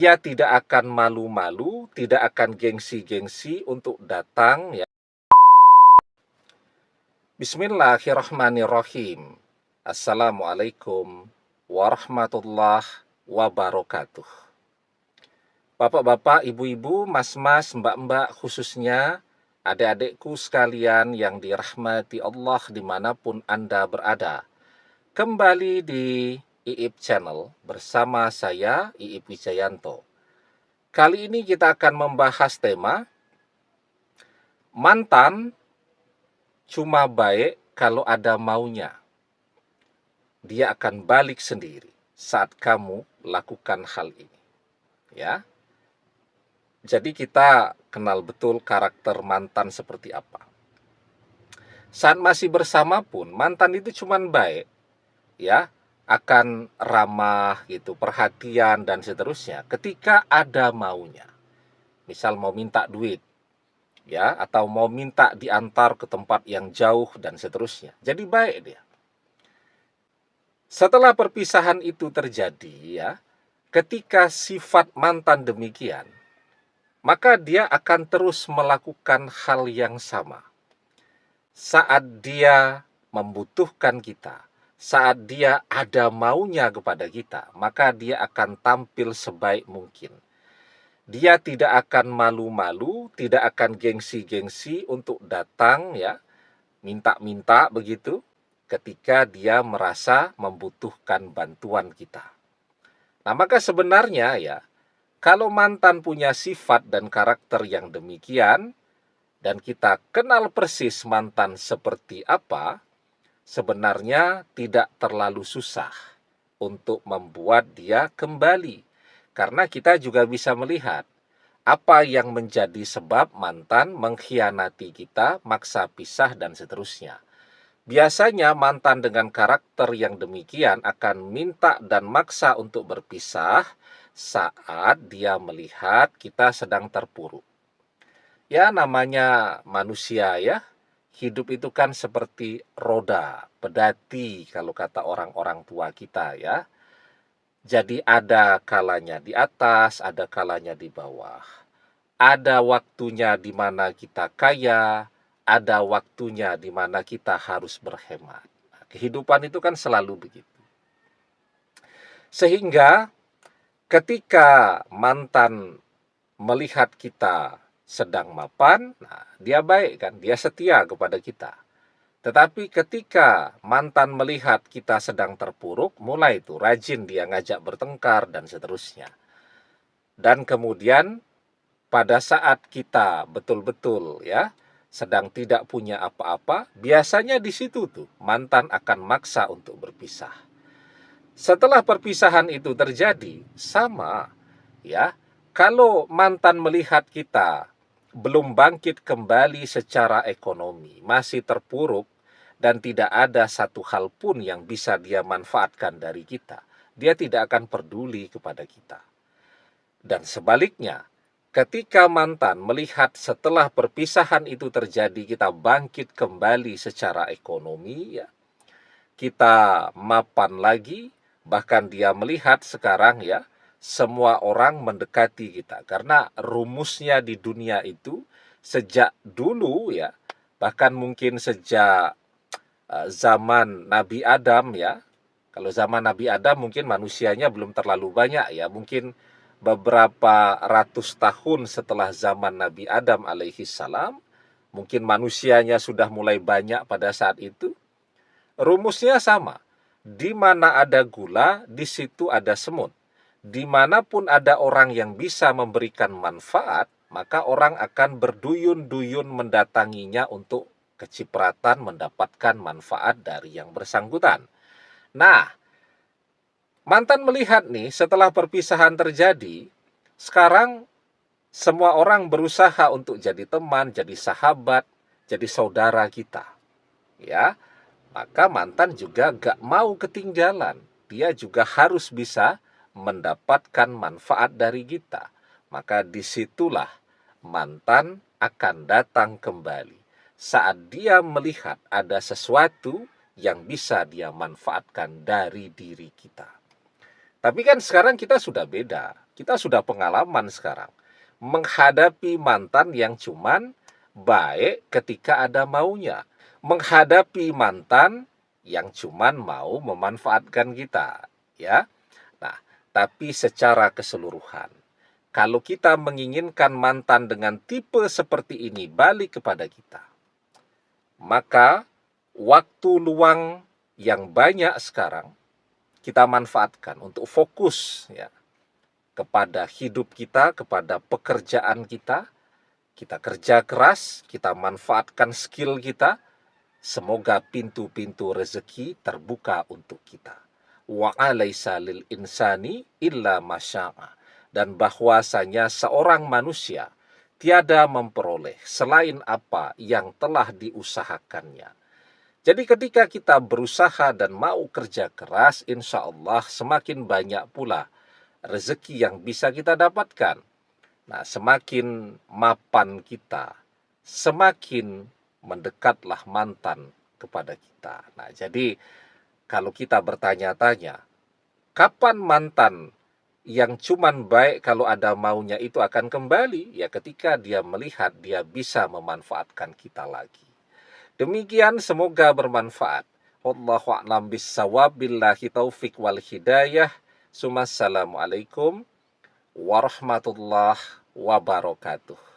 Dia tidak akan malu-malu, tidak akan gengsi-gengsi untuk datang ya. Bismillahirrahmanirrahim. Assalamualaikum warahmatullahi wabarakatuh. Bapak-bapak, ibu-ibu, mas-mas, mbak-mbak, khususnya adik-adikku sekalian yang dirahmati Allah dimanapun Anda berada. Kembali di IIP Channel bersama saya, IIP Wijayanto. Kali ini kita akan membahas tema mantan cuma baik kalau ada maunya. Dia akan balik sendiri saat kamu lakukan hal ini. Ya. Jadi kita kenal betul karakter mantan seperti apa. Saat masih bersama pun mantan itu cuma baik, ya, akan ramah gitu, perhatian dan seterusnya ketika ada maunya. Misal mau minta duit, ya, atau mau minta diantar ke tempat yang jauh dan seterusnya. Jadi baik dia. Setelah perpisahan itu terjadi, ya, ketika sifat mantan demikian, maka dia akan terus melakukan hal yang sama. Saat dia membutuhkan kita, saat dia ada maunya kepada kita, maka dia akan tampil sebaik mungkin. Dia tidak akan malu-malu, tidak akan gengsi-gengsi untuk datang ya, minta-minta begitu ketika dia merasa membutuhkan bantuan kita. Nah, maka sebenarnya ya, kalau mantan punya sifat dan karakter yang demikian, dan kita kenal persis mantan seperti apa, sebenarnya tidak terlalu susah untuk membuat dia kembali. Karena kita juga bisa melihat apa yang menjadi sebab mantan mengkhianati kita, maksa pisah, dan seterusnya. Biasanya mantan dengan karakter yang demikian akan minta dan maksa untuk berpisah saat dia melihat kita sedang terpuruk. Ya, namanya manusia ya, hidup itu kan seperti roda, pedati kalau kata orang-orang tua kita ya. Jadi ada kalanya di atas, ada kalanya di bawah. Ada waktunya di mana kita kaya, ada waktunya di mana kita harus berhemat. Nah, kehidupan itu kan selalu begitu. Sehingga ketika mantan melihat kita sedang mapan, nah, dia baik kan, dia setia kepada kita. Tetapi ketika mantan melihat kita sedang terpuruk, mulai itu rajin dia ngajak bertengkar dan seterusnya. Dan kemudian pada saat kita betul-betul ya sedang tidak punya apa-apa, biasanya di situ tuh mantan akan maksa untuk berpisah. Setelah perpisahan itu terjadi, sama ya. Kalau mantan melihat kita belum bangkit kembali secara ekonomi, masih terpuruk dan tidak ada satu hal pun yang bisa dia manfaatkan dari kita, dia tidak akan peduli kepada kita. Dan sebaliknya, ketika mantan melihat setelah perpisahan itu terjadi kita bangkit kembali secara ekonomi ya, kita mapan lagi, bahkan dia melihat sekarang ya, semua orang mendekati kita karena rumusnya di dunia itu sejak dulu ya, bahkan mungkin sejak zaman Nabi Adam ya. Kalau zaman Nabi Adam mungkin manusianya belum terlalu banyak ya, mungkin beberapa ratus tahun setelah zaman Nabi Adam alaihi salam, mungkin manusianya sudah mulai banyak pada saat itu. Rumusnya sama. Di mana ada gula, di situ ada semut. Dimanapun ada orang yang bisa memberikan manfaat, maka orang akan berduyun-duyun mendatanginya untuk kecipratan mendapatkan manfaat dari yang bersangkutan. Nah, mantan melihat nih setelah perpisahan terjadi, sekarang semua orang berusaha untuk jadi teman, jadi sahabat, jadi saudara kita. Ya, maka mantan juga gak mau ketinggalan. Dia juga harus bisa mendapatkan manfaat dari kita. Maka disitulah mantan akan datang kembali. Saat dia melihat ada sesuatu yang bisa dia manfaatkan dari diri kita. Tapi kan sekarang kita sudah beda. Kita sudah pengalaman sekarang menghadapi mantan yang cuman baik ketika ada maunya, menghadapi mantan yang cuman mau memanfaatkan kita, ya. Nah, tapi secara keseluruhan, kalau kita menginginkan mantan dengan tipe seperti ini balik kepada kita, maka waktu luang yang banyak sekarang kita manfaatkan untuk fokus, ya, kepada hidup kita, kepada pekerjaan kita. Kita kerja keras, kita manfaatkan skill kita. Semoga pintu-pintu rezeki terbuka untuk kita. Wa alaisa lil insani illa masya'a. Dan bahwasanya seorang manusia tiada memperoleh selain apa yang telah diusahakannya. Jadi ketika kita berusaha dan mau kerja keras, insya Allah semakin banyak pula rezeki yang bisa kita dapatkan. Nah, semakin mapan kita, semakin mendekatlah mantan kepada kita. Nah, jadi kalau kita bertanya-tanya, kapan mantan yang cuman baik kalau ada maunya itu akan kembali? Ya ketika dia melihat dia bisa memanfaatkan kita lagi. Demikian, semoga bermanfaat. Wallahu a'lam bissawab, billahi taufik wal hidayah. Assalamualaikum warahmatullahi wabarakatuh.